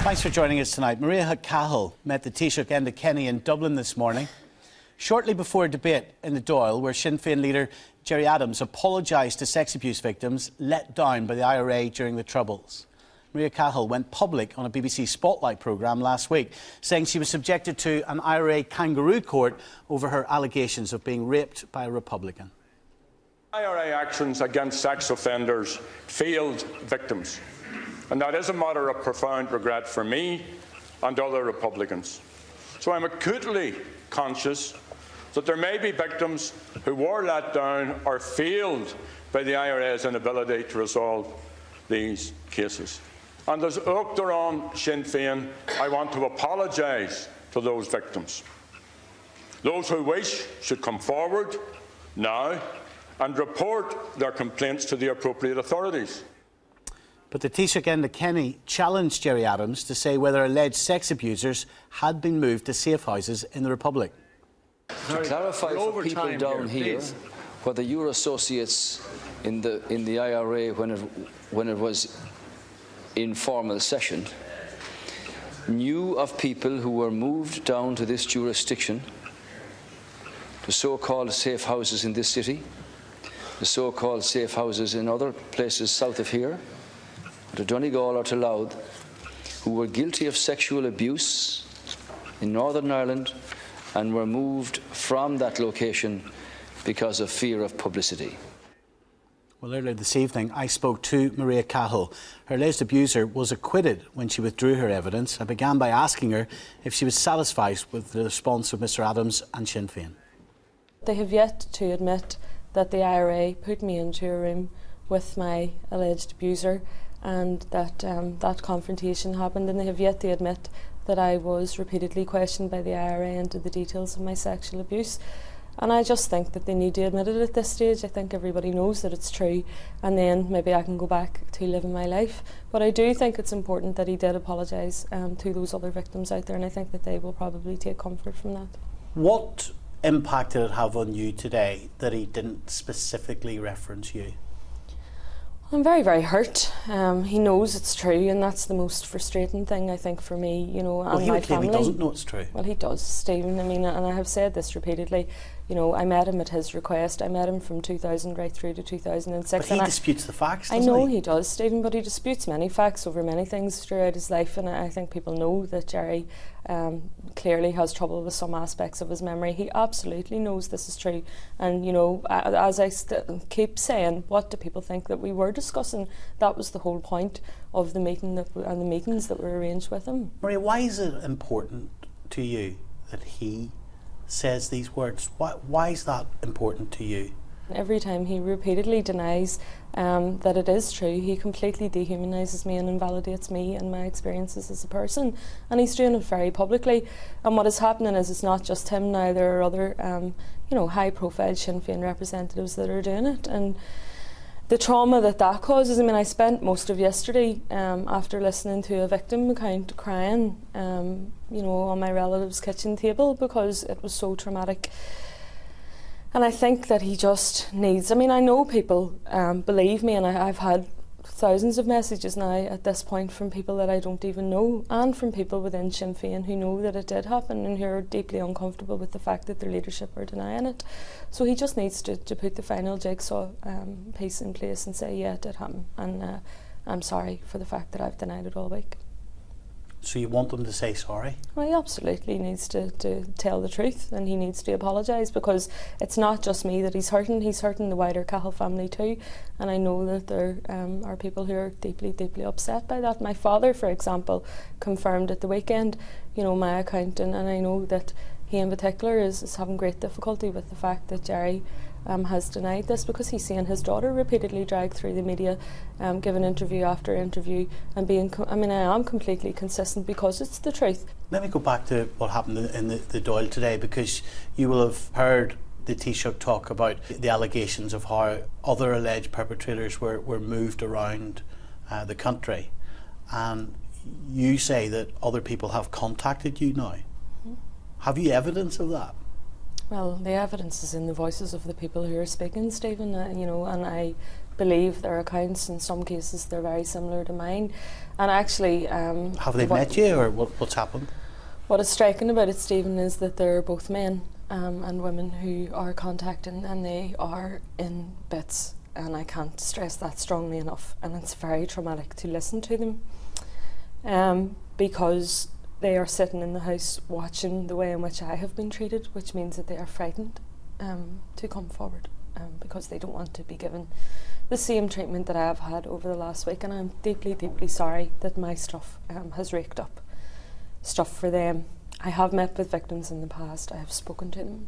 Thanks for joining us tonight. Maíra Cahill met the Taoiseach Enda Kenny in Dublin this morning, shortly before a debate in the Dáil where Sinn Féin leader Gerry apologised to sex abuse victims let down by the IRA during the Troubles. Maíra Cahill went public on a BBC Spotlight programme last week, saying she was subjected to an IRA kangaroo court over her allegations of being raped by a Republican. IRA actions against sex offenders failed victims, and that is a matter of profound regret for me and other Republicans. So I'm acutely conscious that there may be victims who were let down or failed by the IRA's inability to resolve these cases. And as Uachtar on Sinn Féin, I want to apologise to those victims. Those who wish should come forward now and report their complaints to the appropriate authorities. But the Taoiseach Enda Kenny challenged Gerry to say whether alleged sex abusers had been moved to safe houses in the Republic. To clarify for people down here, whether your associates in the IRA when it was in formal session knew of people who were moved down to this jurisdiction, to so-called safe houses in this city, the so-called safe houses in other places south of here, to Donegal or to Louth, who were guilty of sexual abuse in Northern Ireland and were moved from that location because of fear of publicity. Well, earlier this evening, I spoke to Maíra Cahill. Her alleged abuser was acquitted when she withdrew her evidence. I began by asking her if she was satisfied with the response of Mr Adams and Sinn Féin. They have yet to admit that the IRA put me into a room with my alleged abuser and that that confrontation happened, and they have yet to admit that I was repeatedly questioned by the IRA into the details of my sexual abuse. And I just think that they need to admit it at this stage. I think everybody knows that it's true, and then maybe I can go back to living my life. But I do think it's important that he did apologise to those other victims out there, and I think that they will probably take comfort from that. What impact did it have on you today that he didn't specifically reference you? I'm very, very hurt. He knows it's true, and that's the most frustrating thing, I think, for me, you know, and my family. He doesn't know it's true. Well, he does, Stephen. I mean, and I have said this repeatedly. You know, I met him at his request. I met him from 2000 right through to 2006. But he disputes the facts, doesn't he? I know he? He does, Stephen, but he disputes many facts over many things throughout his life, and I think people know that Gerry clearly has trouble with some aspects of his memory. He absolutely knows this is true, and you know, as I keep saying, what do people think that we were discussing? That was the whole point of the meeting and the meetings that were arranged with him. Maria, why is it important to you that he says these words? Why is that important to you? Every time he repeatedly denies that it is true, he completely dehumanises me and invalidates me and my experiences as a person, and he's doing it very publicly. And what is happening is it's not just him now. There are other you know, high-profile Sinn Féin representatives that are doing it, and the trauma that causes. I mean, I spent most of yesterday after listening to a victim account crying you know, on my relative's kitchen table because it was so traumatic. And I think that he just needs, I mean, I know people believe me, and I've had thousands of messages now at this point from people that I don't even know, and from people within Sinn Féin who know that it did happen and who are deeply uncomfortable with the fact that their leadership are denying it. So he just needs to put the final jigsaw piece in place and say, yeah, it did happen, and I'm sorry for the fact that I've denied it all week. So you want them to say sorry? Well, he absolutely needs to tell the truth, and he needs to apologise, because it's not just me that he's hurting the wider Kaho family too, and I know that there are people who are deeply, deeply upset by that. My father, for example, confirmed at the weekend, you know, my account, and I know that he in particular is having great difficulty with the fact that Gerry has denied this, because he's seen his daughter repeatedly dragged through the media, giving interview after interview, and being, I mean, I am completely consistent because it's the truth. Let me go back to what happened in the Dáil today, because you will have heard the Taoiseach talk about the allegations of how other alleged perpetrators were moved around the country, and you say that other people have contacted you now. Mm-hmm. Have you evidence of that? Well, the evidence is in the voices of the people who are speaking, Stephen, you know, and I believe their accounts. In some cases they're very similar to mine, and actually have they met you, or what's happened? What is striking about it, Stephen, is that they're both men and women who are contacting, and they are in bits, and I can't stress that strongly enough, and it's very traumatic to listen to them because they are sitting in the house watching the way in which I have been treated, which means that they are frightened to come forward because they don't want to be given the same treatment that I have had over the last week. And I'm deeply, deeply sorry that my stuff has raked up stuff for them. I have met with victims in the past. I have spoken to them.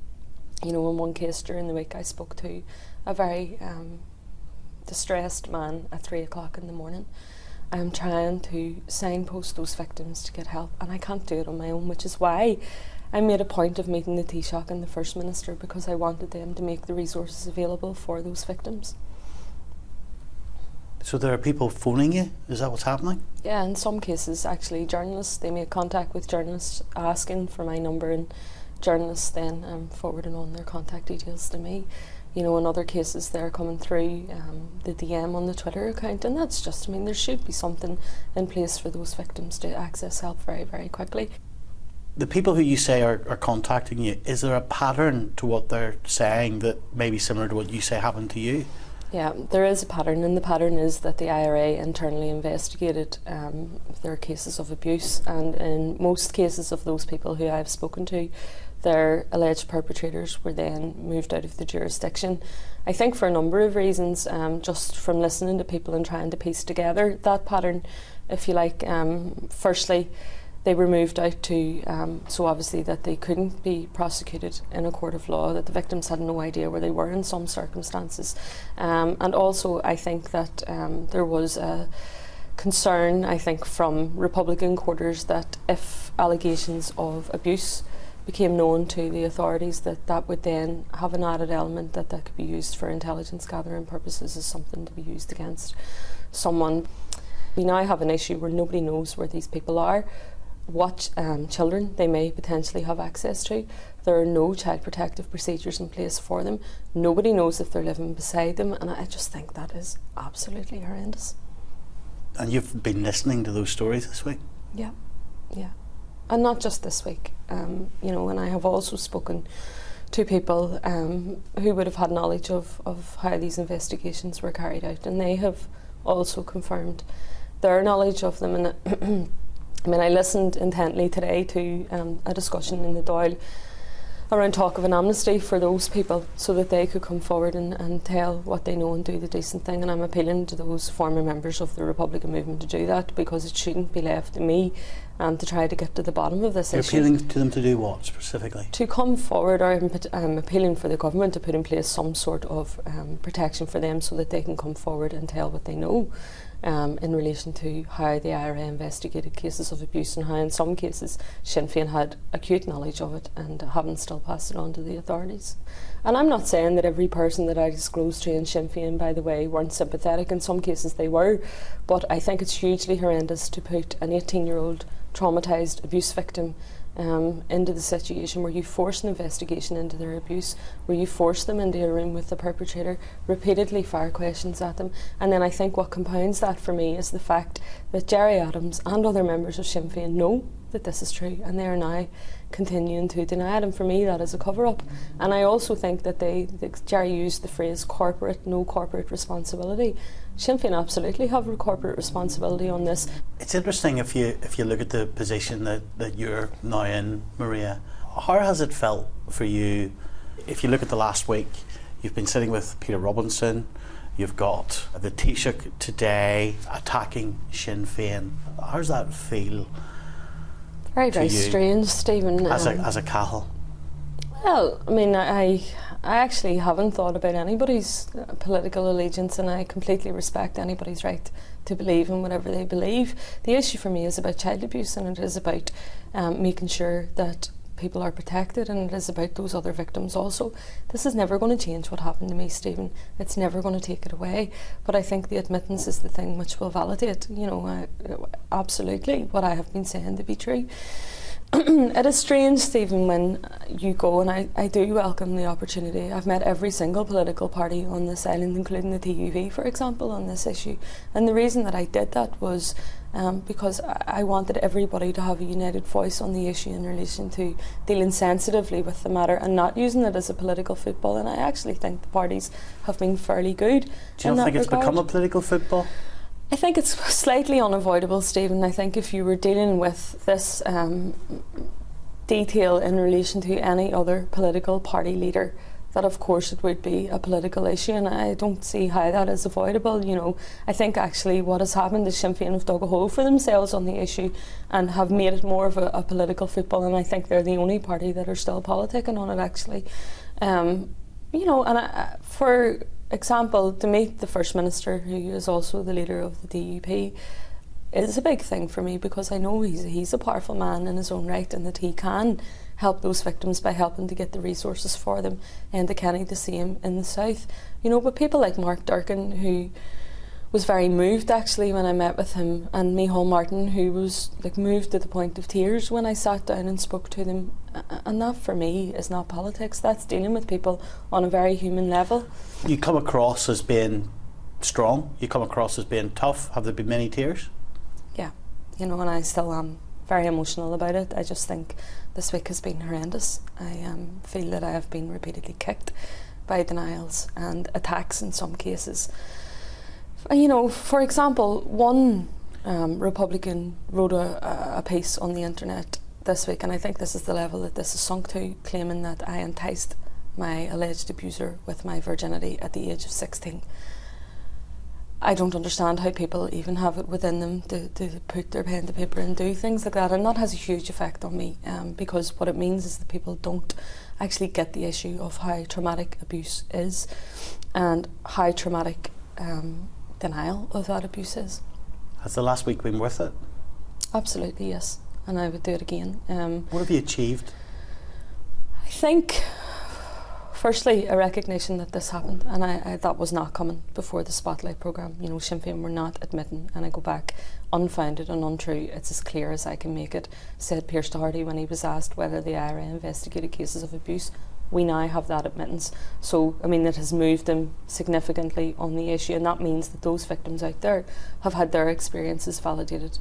You know, in one case during the week I spoke to a very distressed man at 3 o'clock in the morning. I'm trying to signpost those victims to get help, and I can't do it on my own, which is why I made a point of meeting the Taoiseach and the First Minister, because I wanted them to make the resources available for those victims. So there are people phoning you? Is that what's happening? Yeah, in some cases actually journalists, they make contact with journalists asking for my number, and journalists then forwarding on their contact details to me. You know, in other cases they're coming through the DM on the Twitter account, and that's just, I mean, there should be something in place for those victims to access help very, very quickly. The people who you say are contacting you, is there a pattern to what they're saying that may be similar to what you say happened to you? Yeah, there is a pattern, and the pattern is that the IRA internally investigated their cases of abuse, and in most cases of those people who I've spoken to, their alleged perpetrators were then moved out of the jurisdiction. I think for a number of reasons, just from listening to people and trying to piece together that pattern, if you like. Firstly, they were moved out to, so obviously that they couldn't be prosecuted in a court of law, that the victims had no idea where they were in some circumstances. And also I think that there was a concern, I think, from Republican quarters that if allegations of abuse became known to the authorities, that would then have an added element that could be used for intelligence gathering purposes as something to be used against someone. We now have an issue where nobody knows where these people are, what children they may potentially have access to. There are no child protective procedures in place for them. Nobody knows if they're living beside them, and I just think that is absolutely horrendous. And you've been listening to those stories this week? Yeah, yeah. And not just this week, you know, and I have also spoken to people who would have had knowledge of how these investigations were carried out, and they have also confirmed their knowledge of them. And I mean, I listened intently today to a discussion in the Dáil around talk of an amnesty for those people so that they could come forward and tell what they know and do the decent thing. And I'm appealing to those former members of the Republican movement to do that, because it shouldn't be left to me to try to get to the bottom of this issue. You're appealing to them to do what specifically? To come forward, or I'm appealing for the government to put in place some sort of protection for them so that they can come forward and tell what they know in relation to how the IRA investigated cases of abuse, and how in some cases Sinn Féin had acute knowledge of it and haven't still passed it on to the authorities. And I'm not saying that every person that I disclosed to in Sinn Féin, by the way, weren't sympathetic. In some cases they were, but I think it's hugely horrendous to put an 18-year-old traumatised abuse victim into the situation where you force an investigation into their abuse, where you force them into a room with the perpetrator, repeatedly fire questions at them. And then I think what compounds that for me is the fact that Gerry Adams and other members of Sinn Féin know that this is true, and they are now continuing to deny it, and for me that is a cover-up. And I also think that Gerry used the phrase corporate, no corporate responsibility. Sinn Féin absolutely have a corporate responsibility on this. It's interesting if you look at the position that you're now in, Maíra. How has it felt for you? If you look at the last week, you've been sitting with Peter Robinson, you've got the Taoiseach today attacking Sinn Féin. How does that feel? Very, very strange, Stephen. As a Kaho? Well, I mean, I actually haven't thought about anybody's political allegiance, and I completely respect anybody's right to believe in whatever they believe. The issue for me is about child abuse, and it is about making sure that people are protected, and it is about those other victims also. This is never going to change what happened to me, Stephen. It's never going to take it away. But I think the admittance is the thing which will validate, you know, absolutely what I have been saying to be true. It is strange, Stephen, when you go, and I do welcome the opportunity. I've met every single political party on this island, including the TUV, for example, on this issue. And the reason that I did that was because I wanted everybody to have a united voice on the issue in relation to dealing sensitively with the matter and not using it as a political football. And I actually think the parties have been fairly good. Do you not think it's become a political football? I think it's slightly unavoidable, Stephen. I think if you were dealing with this detail in relation to any other political party leader, that of course it would be a political issue, and I don't see how that is avoidable. You know, I think actually what has happened is Sinn Féin have dug a hole for themselves on the issue and have made it more of a political football, and I think they're the only party that are still politicking on it, actually. You know, and for example, to meet the First Minister, who is also the leader of the DUP, is a big thing for me, because I know he's a powerful man in his own right, and that he can help those victims by helping to get the resources for them, and the Kenny the same in the south. You know, but people like Mark Durkin, who was very moved actually when I met with him, and Micheál Martin, who was like moved to the point of tears when I sat down and spoke to them. And that for me is not politics, that's dealing with people on a very human level. You come across as being strong, you come across as being tough. Have there been many tears? Yeah, you know, and I still am very emotional about it. I just think this week has been horrendous. I feel that I have been repeatedly kicked by denials and attacks in some cases. You know, for example, one Republican wrote a piece on the internet this week, and I think this is the level that this is sunk to, claiming that I enticed my alleged abuser with my virginity at the age of 16. I don't understand how people even have it within them to put their pen to paper and do things like that, and that has a huge effect on me, because what it means is that people don't actually get the issue of how traumatic abuse is and how traumatic denial of that abuse is. Has the last week been worth it? Absolutely, yes, and I would do it again. What have you achieved? I think, firstly, a recognition that this happened, and I that was not coming before the Spotlight programme. You know, Sinn Féin were not admitting, and I go back, unfounded and untrue. It's as clear as I can make it, said Pierce Doherty when he was asked whether the IRA investigated cases of abuse. We now have that admittance. So, I mean, it has moved them significantly on the issue, and that means that those victims out there have had their experiences validated.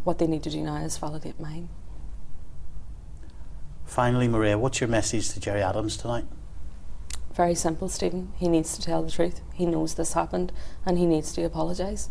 What they need to do now is validate mine. Finally, Maíra, what's your message to Gerry Adams tonight? Very simple, Stephen. He needs to tell the truth. He knows this happened, and he needs to apologise.